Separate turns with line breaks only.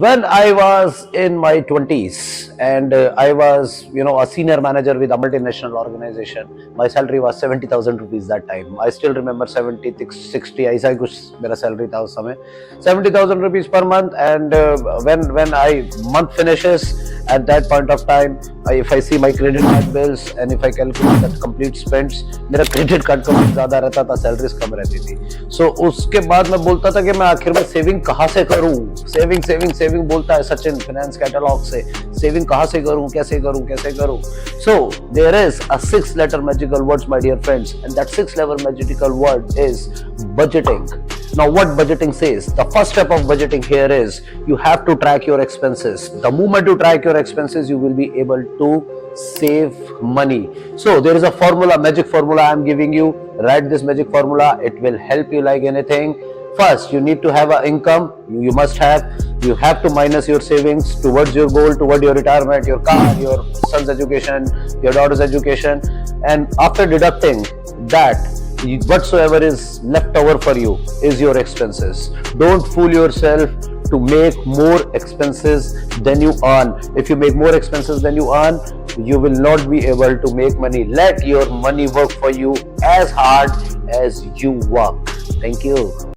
When I was in my 20s and I was, a senior manager with a multinational organization, my salary was 70,000 rupees that time. I still remember 70, 60, ऐसा ही कुछ मेरा salary था उस समय, 70,000 rupees per month. And when I month finishes, at that point of time, if I see my credit card bills and if I calculate that complete spends, मेरा credit card का bill ज़्यादा रहता था, salaries कम रहती थी. So उसके बाद मैं बोलता था कि मैं आखिर में saving कहाँ से करूँ? Saving बोलता है सचिन finance catalog से. Saving कहाँ से करूँ? कैसे करूँ? So there is a 6-letter magical words, my dear friends, and that 6-letter magical word is budgeting. Now what budgeting says? The first step of budgeting here is you have to track your expenses. The moment you track your expenses, you will be able to save money. So there is a formula, magic formula I am giving you. Write this magic formula. It will help you like anything. First, you need to have an income. You have to minus your savings towards your goal, toward your retirement, your car, your son's education, your daughter's education. And after deducting that, whatsoever is left over for you is your expenses. Don't fool yourself to make more expenses than you earn. If you make more expenses than you earn, you will not be able to make money. Let your money work for you as hard as you work. Thank you.